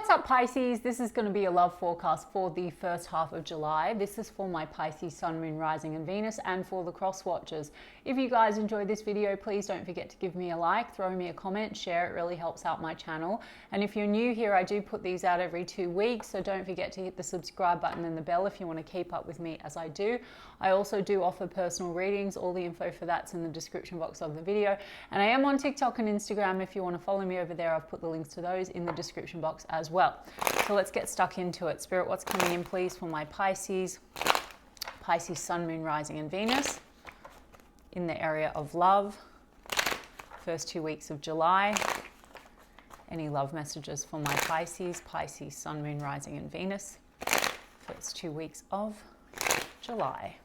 What's up, Pisces? This is going to be a love forecast for the first half of July. This is for my Pisces Sun, Moon, Rising and Venus, and for the cross watchers. If you guys enjoyed this video, please don't forget to give me a like, throw me a comment, share. It really helps out my channel. And if you're new here, I do put these out every 2 weeks, so don't forget to hit the subscribe button and the bell if you want to keep up with me as I do. I also do offer personal readings. All the info for that's in the description box of the video. And I am on TikTok and Instagram. If you want to follow me over there, I've put the links to those in the description box as well. So let's get stuck into it. Spirit, what's coming in please for my Pisces Sun, Moon, Rising and Venus in the area of love, first 2 weeks of July. Any love messages for my Pisces Sun, Moon, Rising and Venus, first 2 weeks of July.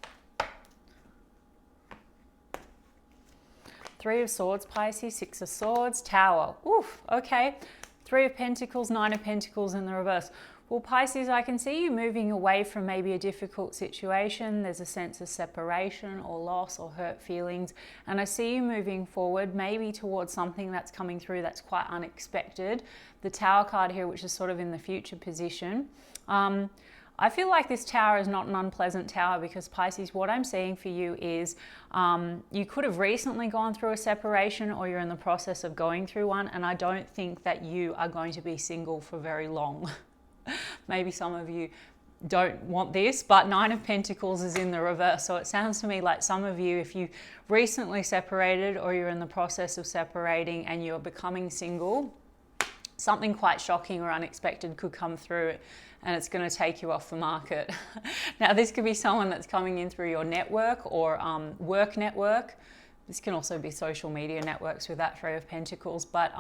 Three of Swords, Pisces, Six of Swords, Tower. Oof, okay. Three of Pentacles, Nine of Pentacles in the reverse. Well, Pisces, I can see you moving away from maybe a difficult situation. There's a sense of separation or loss or hurt feelings. And I see you moving forward, maybe towards something that's coming through that's quite unexpected. The Tower card here, which is sort of in the future position. I feel like this tower is not an unpleasant tower because Pisces, what I'm seeing for you is you could have recently gone through a separation or you're in the process of going through one, and I don't think that you are going to be single for very long. Maybe some of you don't want this, but Nine of Pentacles is in the reverse. So it sounds to me like some of you, if you recently separated or you're in the process of separating and you're becoming single, something quite shocking or unexpected could come through and it's going to take you off the market. Now, this could be someone that's coming in through your network or work network. This can also be social media networks with that Three of Pentacles, but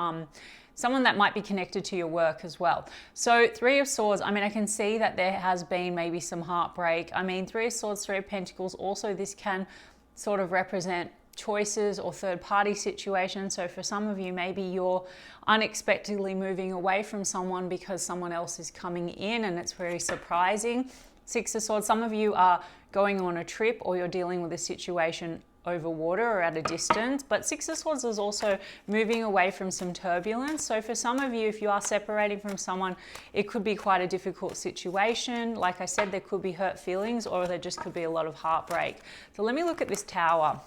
someone that might be connected to your work as well. So Three of Swords, I mean, I can see that there has been maybe some heartbreak. I mean, Three of Swords, Three of Pentacles, also this can sort of represent choices or third-party situations. So for some of you, maybe you're unexpectedly moving away from someone because someone else is coming in and it's very surprising. Six of Swords, some of you are going on a trip or you're dealing with a situation over water or at a distance, but Six of Swords is also moving away from some turbulence. So for some of you, if you are separating from someone, it could be quite a difficult situation. Like I said, there could be hurt feelings or there just could be a lot of heartbreak. So let me look at this Tower.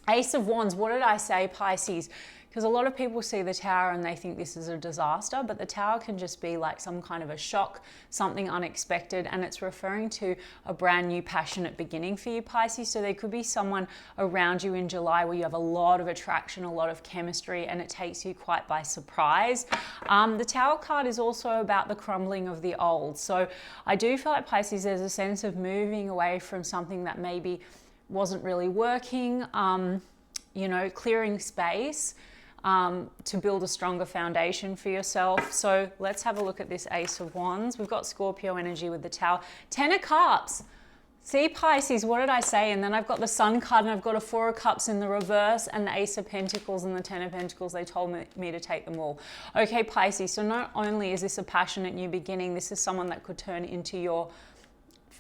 Ace of Wands, what did I say, Pisces? Because a lot of people see the Tower and they think this is a disaster, but the Tower can just be like some kind of a shock, something unexpected, and it's referring to a brand new passionate beginning for you, Pisces. So there could be someone around you in July where you have a lot of attraction, a lot of chemistry, and it takes you quite by surprise. The Tower card is also about the crumbling of the old. So I do feel like, Pisces, there's a sense of moving away from something that maybe wasn't really working, you know, clearing space to build a stronger foundation for yourself. So let's have a look at this Ace of Wands. We've got Scorpio energy with the Tower. Ten of Cups. See, Pisces, what did I say? And then I've got the Sun card and I've got a Four of Cups in the reverse and the Ace of Pentacles and the Ten of Pentacles. They told me to take them all. Okay, Pisces, so not only is this a passionate new beginning, this is someone that could turn into your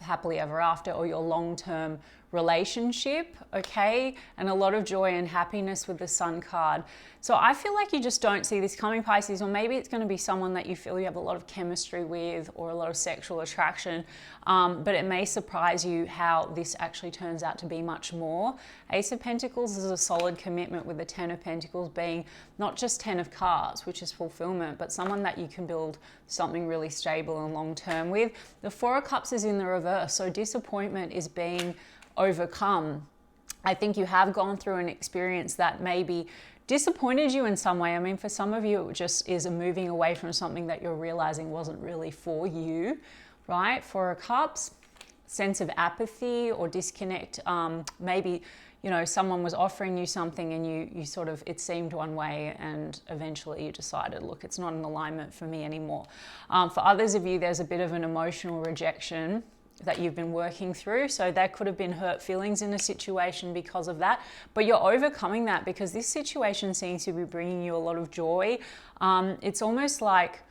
happily ever after or your long-term relationship, okay? And a lot of joy and happiness with the Sun card. So I feel like you just don't see this coming, Pisces, or maybe it's going to be someone that you feel you have a lot of chemistry with or a lot of sexual attraction, but it may surprise you how this actually turns out to be much more. Ace of Pentacles is a solid commitment, with the Ten of Pentacles being not just Ten of Cups, which is fulfillment, but someone that you can build something really stable and long-term with. The Four of Cups is in the reverse, so disappointment is being overcome. I think you have gone through an experience that maybe disappointed you in some way. I mean, for some of you, it just is a moving away from something that you're realizing wasn't really for you, right? Four of Cups, sense of apathy or disconnect. Maybe, you know, someone was offering you something and you sort of, it seemed one way and eventually you decided, look, it's not in alignment for me anymore. For others of you, there's a bit of an emotional rejection that you've been working through. So there could have been hurt feelings in a situation because of that, but you're overcoming that because this situation seems to be bringing you a lot of joy. It's almost like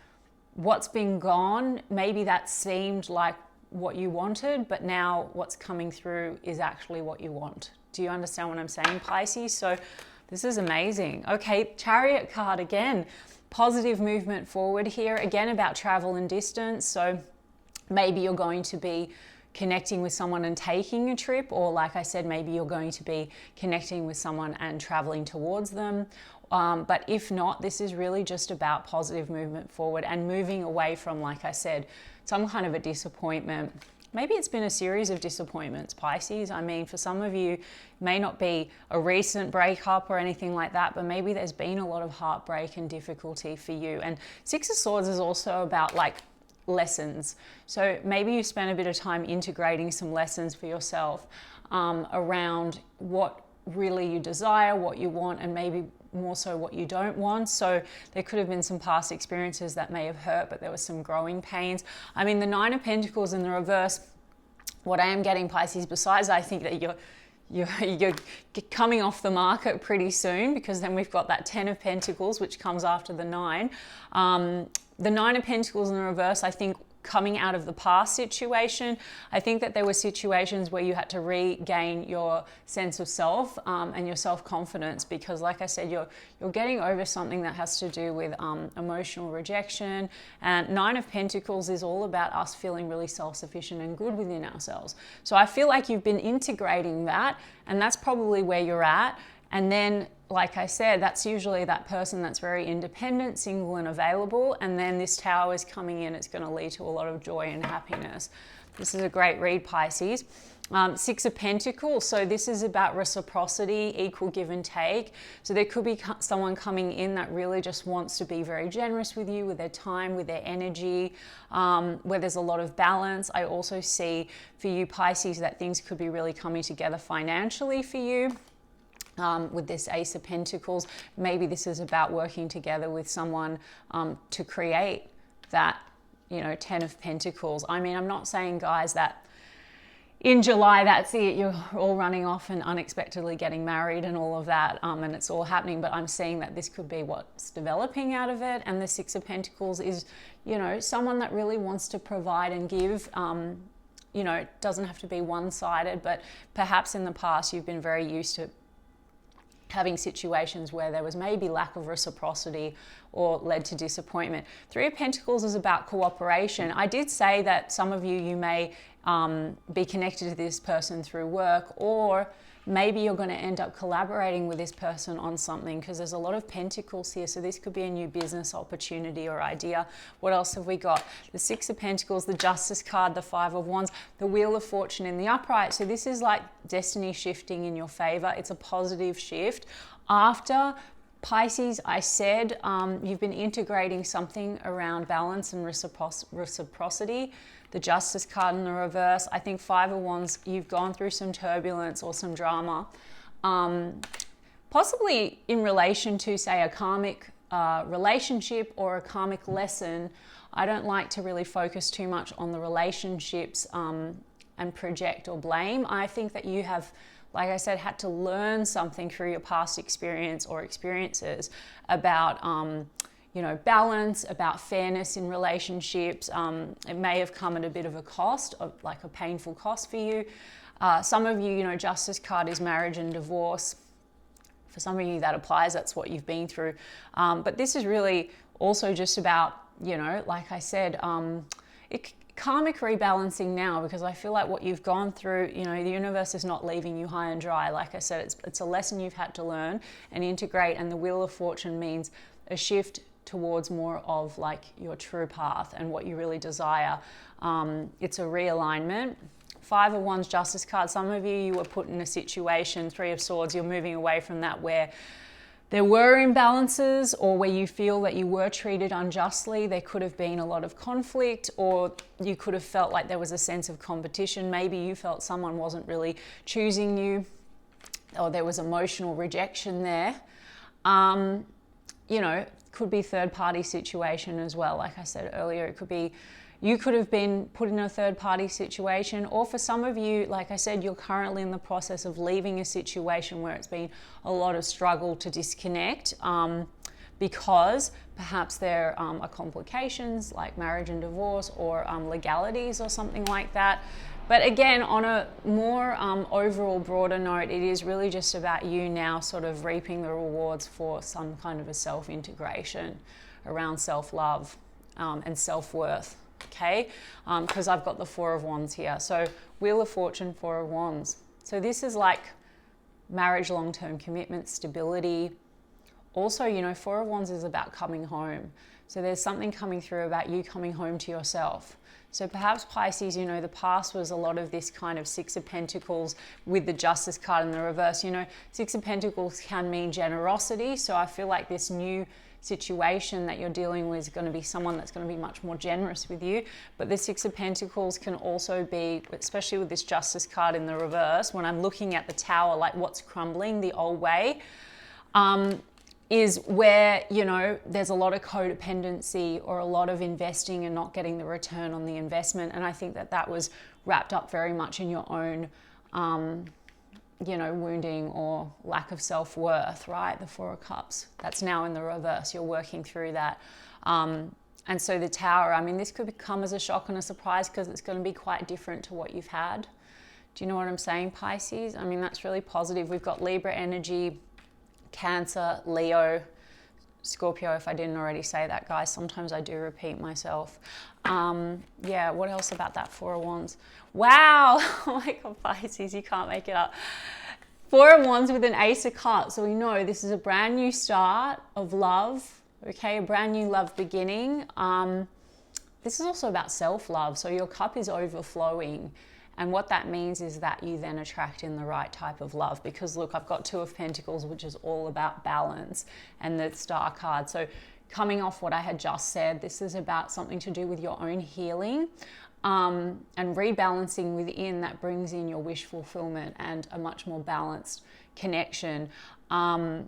what's been gone, maybe that seemed like what you wanted, but now what's coming through is actually what you want. Do you understand what I'm saying, Pisces? So this is amazing. Okay, Chariot card again. positive movement forward here, again about travel and distance. So maybe you're going to be connecting with someone and taking a trip, or like I said, maybe you're going to be connecting with someone and traveling towards them. But if not, this is really just about positive movement forward and moving away from, like I said, some kind of a disappointment. Maybe it's been a series of disappointments, Pisces. I mean, for some of you, it may not be a recent breakup or anything like that, but maybe there's been a lot of heartbreak and difficulty for you. And Six of Swords is also about like lessons. So maybe you spent a bit of time integrating some lessons for yourself around what really you desire, what you want, and maybe more so what you don't want. So there could have been some past experiences that may have hurt, but there was some growing pains. I mean, the Nine of Pentacles in the reverse, what I am getting, Pisces, besides I think that you're coming off the market pretty soon, because then we've got that Ten of Pentacles, which comes after the Nine. The Nine of Pentacles in the reverse, I think, coming out of the past situation. I think that there were situations where you had to regain your sense of self and your self-confidence, because like I said, you're getting over something that has to do with emotional rejection. And Nine of Pentacles is all about us feeling really self-sufficient and good within ourselves. So I feel like you've been integrating that, and that's probably where you're at. And then, like I said, that's usually that person that's very independent, single and available. And then this Tower is coming in. It's going to lead to a lot of joy and happiness. This is a great read, Pisces. Six of Pentacles. So this is about reciprocity, equal give and take. So there could be someone coming in that really just wants to be very generous with you, with their time, with their energy, where there's a lot of balance. I also see for you, Pisces, that things could be really coming together financially for you. With this Ace of Pentacles, maybe this is about working together with someone to create that, you know, Ten of Pentacles. I mean, I'm not saying, guys, that in July, that's it, you're all running off and unexpectedly getting married and all of that, and it's all happening, but I'm seeing that this could be what's developing out of it. And the Six of Pentacles is, you know, someone that really wants to provide and give. You know, it doesn't have to be one-sided, but perhaps in the past you've been very used to having situations where there was maybe lack of reciprocity or led to disappointment. Three of Pentacles is about cooperation. I did say that some of you may be connected to this person through work, or maybe you're going to end up collaborating with this person on something, because there's a lot of Pentacles here. So this could be a new business opportunity or idea. What else have we got? The Six of Pentacles, the Justice card, the Five of Wands, the Wheel of Fortune in the upright. So this is like destiny shifting in your favor. It's a positive shift. After Pisces, I said you've been integrating something around balance and reciprocity. The Justice card in the reverse. I think Five of Wands, you've gone through some turbulence or some drama, possibly in relation to, say, a karmic relationship or a karmic lesson. I don't like to really focus too much on the relationships and project or blame. I think that you have, like I said, had to learn something through your past experience or experiences about you know, balance, about fairness in relationships. It may have come at a bit of a cost, like a painful cost for you. Some of you, you know, Justice card is marriage and divorce. For some of you that applies, that's what you've been through. But this is really also just about, you know, like I said, karmic rebalancing now, because I feel like what you've gone through, you know, the universe is not leaving you high and dry. Like I said, it's a lesson you've had to learn and integrate, and the Wheel of Fortune means a shift towards more of like your true path and what you really desire. It's a realignment. Five of Wands, Justice card. Some of you were put in a situation, Three of Swords, you're moving away from that, where there were imbalances or where you feel that you were treated unjustly. There could have been a lot of conflict, or you could have felt like there was a sense of competition. Maybe you felt someone wasn't really choosing you, or there was emotional rejection there. You know, could be third-party situation as well. Like I said earlier, it could be you could have been put in a third-party situation, or for some of you, like I said, you're currently in the process of leaving a situation where it's been a lot of struggle to disconnect because perhaps there are complications like marriage and divorce, or legalities or something like that. But again, on a more overall broader note, it is really just about you now sort of reaping the rewards for some kind of a self-integration, around self-love and self-worth, okay? Because I've got the Four of Wands here. So Wheel of Fortune, Four of Wands. So this is like marriage, long-term commitment, stability. Also, you know, Four of Wands is about coming home. So there's something coming through about you coming home to yourself. So perhaps Pisces, you know, the past was a lot of this kind of Six of Pentacles with the Justice card in the reverse. You know, Six of Pentacles can mean generosity. So I feel like this new situation that you're dealing with is going to be someone that's going to be much more generous with you. But the Six of Pentacles can also be, especially with this Justice card in the reverse, when I'm looking at the Tower, like what's crumbling, the old way, is where, you know, there's a lot of codependency or a lot of investing and not getting the return on the investment. And I think that that was wrapped up very much in your own, you know, wounding or lack of self-worth, right? The Four of Cups, that's now in the reverse. You're working through that. And so the Tower, I mean, this could come as a shock and a surprise because it's going to be quite different to what you've had. Do you know what I'm saying, Pisces? I mean, that's really positive. We've got Libra energy, Cancer, Leo, Scorpio, if I didn't already say that, guys. Sometimes I do repeat myself. Yeah, what else about that Four of Wands? Wow! Oh my God, Pisces, you can't make it up. Four of Wands with an Ace of Cups. So we know this is a brand new start of love, okay? A brand new love beginning. This is also about self-love. So your cup is overflowing. And what that means is that you then attract in the right type of love. Because look, I've got Two of Pentacles, which is all about balance, and the Star card. So coming off what I had just said, this is about something to do with your own healing and rebalancing within that brings in your wish fulfillment and a much more balanced connection. I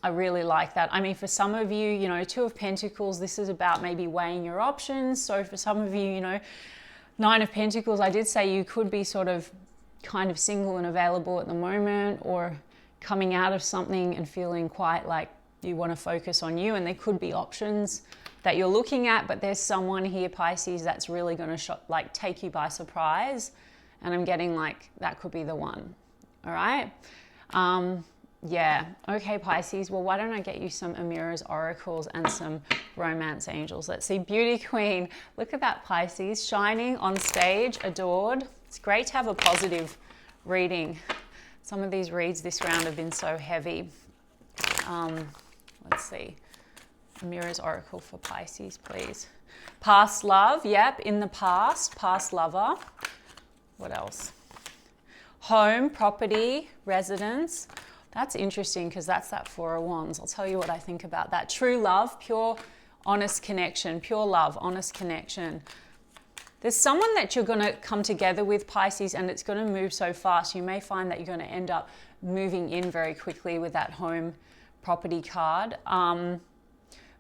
really like that. I mean, for some of you, you know, Two of Pentacles, this is about maybe weighing your options. So for some of you, you know, Nine of Pentacles, I did say you could be sort of kind of single and available at the moment, or coming out of something and feeling quite like you want to focus on you, and there could be options that you're looking at, but there's someone here, Pisces, that's really going to like take you by surprise, and I'm getting like that could be the one. All right. Yeah. Okay, Pisces. Well, why don't I get you some Amira's oracles and some romance angels? Let's see. Beauty Queen. Look at that, Pisces. Shining on stage, adored. It's great to have a positive reading. Some of these reads this round have been so heavy. Let's see. Amira's oracle for Pisces, please. Past love. Yep, in the past. Past lover. What else? Home, property, residence. That's interesting because that's that Four of Wands. I'll tell you what I think about that. True love, pure, honest connection, pure love, honest connection. There's someone that you're going to come together with, Pisces, and it's going to move so fast. You may find that you're going to end up moving in very quickly with that home property card.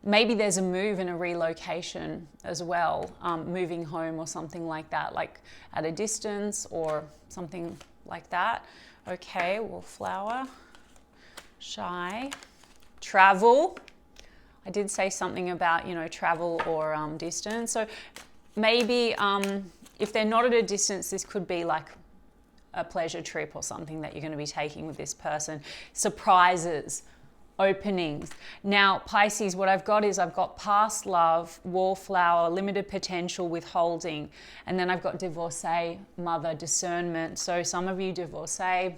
Maybe there's a move and a relocation as well, moving home or something like that, like at a distance or something like that. Okay, Wallflower. Shy. Travel. I did say something about, you know, travel or distance. So maybe if they're not at a distance, this could be like a pleasure trip or something that you're going to be taking with this person. Surprises, openings. Now, Pisces, what I've got is I've got past love, Wallflower, limited potential, withholding. And then I've got divorcee, mother, discernment. So some of you divorcee,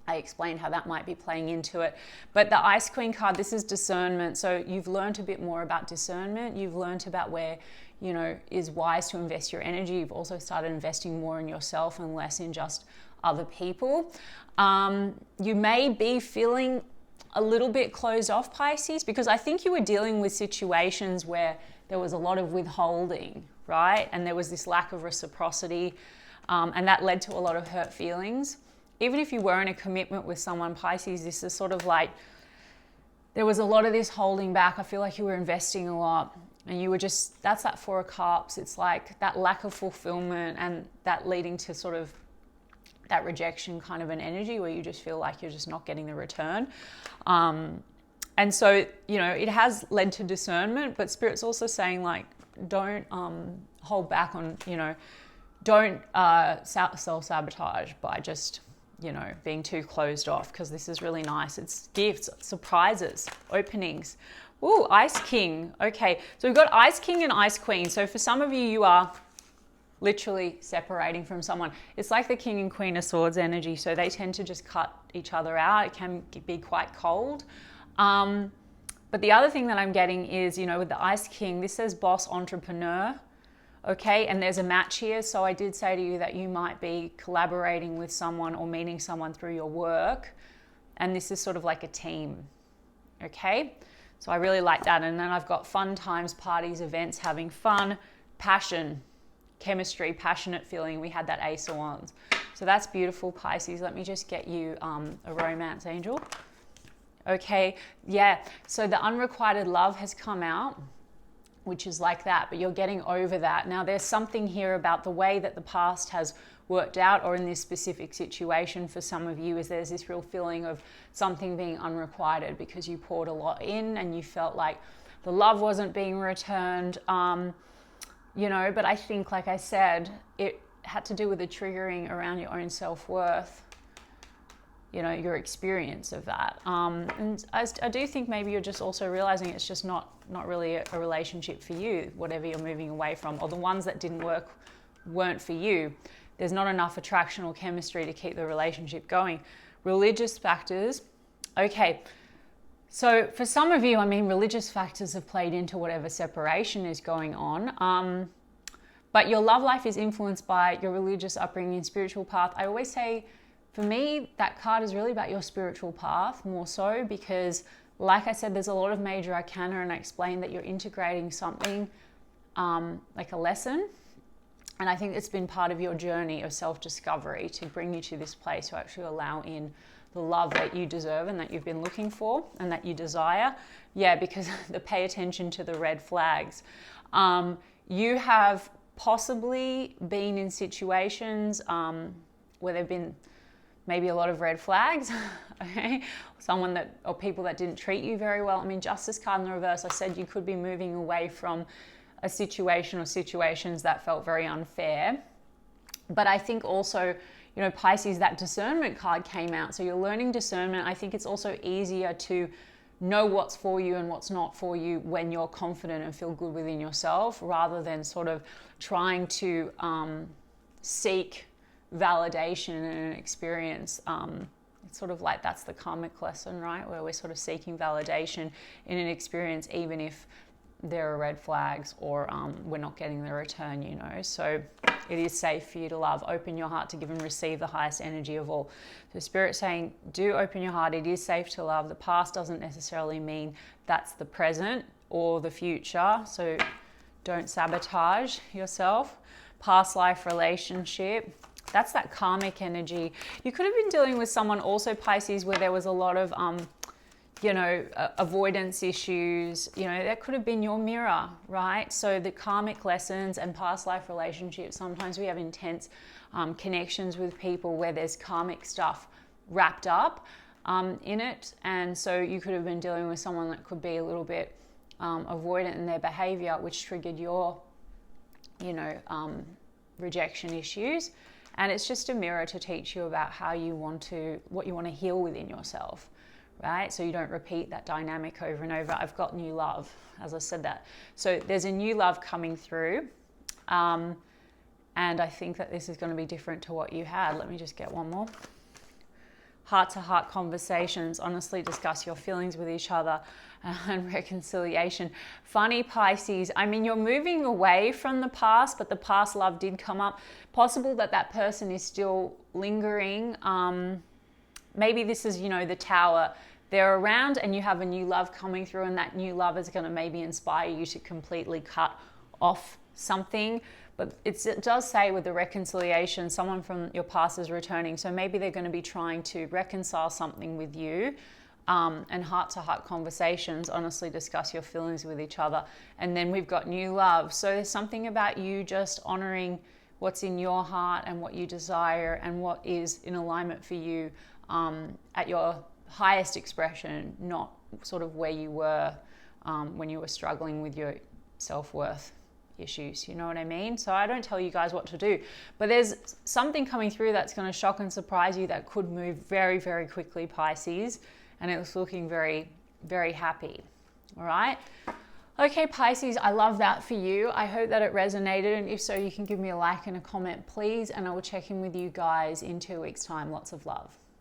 I explained how that might be playing into it. But the Ice Queen card, this is discernment. So you've learned a bit more about discernment. You've learned about where, you know, is wise to invest your energy. You've also started investing more in yourself and less in just other people. You may be feeling a little bit closed off, Pisces, because I think you were dealing with situations where there was a lot of withholding, right? And there was this lack of reciprocity, and that led to a lot of hurt feelings. Even if you were in a commitment with someone, Pisces, this is sort of like, there was a lot of this holding back. I feel like you were investing a lot and you were just, that's that Four of Cups. It's like that lack of fulfillment and that leading to sort of that rejection kind of an energy where you just feel like you're just not getting the return. And so, you know, it has led to discernment, but Spirit's also saying like, don't hold back on, you know, don't self-sabotage by just, you know, being too closed off, because this is really nice. It's gifts, surprises, openings. Ooh, Ice King. Okay, so we've got Ice King and Ice Queen. So for some of you, you are literally separating from someone. It's like the King and Queen of Swords energy. So they tend to just cut each other out. It can be quite cold. But the other thing that I'm getting is, you know, with the Ice King, this says boss entrepreneur. Okay, and there's a match here. So I did say to you that you might be collaborating with someone or meeting someone through your work. And this is sort of like a team. Okay, so I really like that. And then I've got fun times, parties, events, having fun, passion, chemistry, passionate feeling. We had that Ace of Wands. So that's beautiful, Pisces. Let me just get you a romance angel. Okay, yeah. So the unrequited love has come out, which is like that, but you're getting over that. Now there's something here about the way that the past has worked out, or in this specific situation for some of you, is there's this real feeling of something being unrequited because you poured a lot in and you felt like the love wasn't being returned, you know, but I think, like I said, it had to do with the triggering around your own self-worth, you know, your experience of that. And I do think maybe you're just also realizing it's just not really a relationship for you, whatever you're moving away from, or the ones that didn't work weren't for you. There's not enough attraction or chemistry to keep the relationship going. Religious factors. Okay, so for some of you, I mean, religious factors have played into whatever separation is going on. But your love life is influenced by your religious upbringing, spiritual path. I always say, for me, that card is really about your spiritual path more so, because like I said, there's a lot of major arcana, and I explained that you're integrating something like a lesson. And I think it's been part of your journey of self-discovery to bring you to this place to actually allow in the love that you deserve and that you've been looking for and that you desire. Yeah, because the pay attention to the red flags. You have possibly been in situations where there've been maybe a lot of red flags, okay? Someone that, or people that didn't treat you very well. I mean, Justice card in the reverse, I said you could be moving away from a situation or situations that felt very unfair. But I think also, you know, Pisces, that discernment card came out. So you're learning discernment. I think it's also easier to know what's for you and what's not for you when you're confident and feel good within yourself, rather than sort of trying to seek validation in an experience. It's sort of like, that's the karmic lesson, right? Where we're sort of seeking validation in an experience, even if there are red flags or we're not getting the return, you know. So it is safe for you to love. Open your heart to give and receive the highest energy of all. So Spirit saying, do open your heart. It is safe to love. The past doesn't necessarily mean that's the present or the future. So don't sabotage yourself. Past life relationship. That's that karmic energy. You could have been dealing with someone also, Pisces, where there was a lot of you know, avoidance issues. You know, that could have been your mirror, right? So the karmic lessons and past life relationships, sometimes we have intense connections with people where there's karmic stuff wrapped up in it. And so you could have been dealing with someone that could be a little bit avoidant in their behavior, which triggered your, you know, rejection issues. And it's just a mirror to teach you about how you want to, what you want to heal within yourself. Right? So you don't repeat that dynamic over and over. I've got new love, as I said that. So there's a new love coming through. And I think that this is going to be different to what you had. Let me just get one more. Heart-to-heart conversations. Honestly discuss your feelings with each other and reconciliation. Funny, Pisces. I mean, you're moving away from the past, but the past love did come up. Possible that that person is still lingering. Maybe this is, you know, the Tower. They're around and you have a new love coming through, and that new love is going to maybe inspire you to completely cut off something. But it does say with the reconciliation, someone from your past is returning. So maybe they're going to be trying to reconcile something with you. And heart-to-heart conversations, honestly discuss your feelings with each other. And then we've got new love. So there's something about you just honoring what's in your heart and what you desire and what is in alignment for you at your highest expression, not sort of where you were when you were struggling with your self-worth issues. You know what I mean? So I don't tell you guys what to do, but there's something coming through that's going to shock and surprise you that could move very, very quickly, Pisces, and it's looking very, very happy. All right. Okay, Pisces, I love that for you. I hope that it resonated, and if so, you can give me a like and a comment, please, and I will check in with you guys in 2 weeks' time. Lots of love.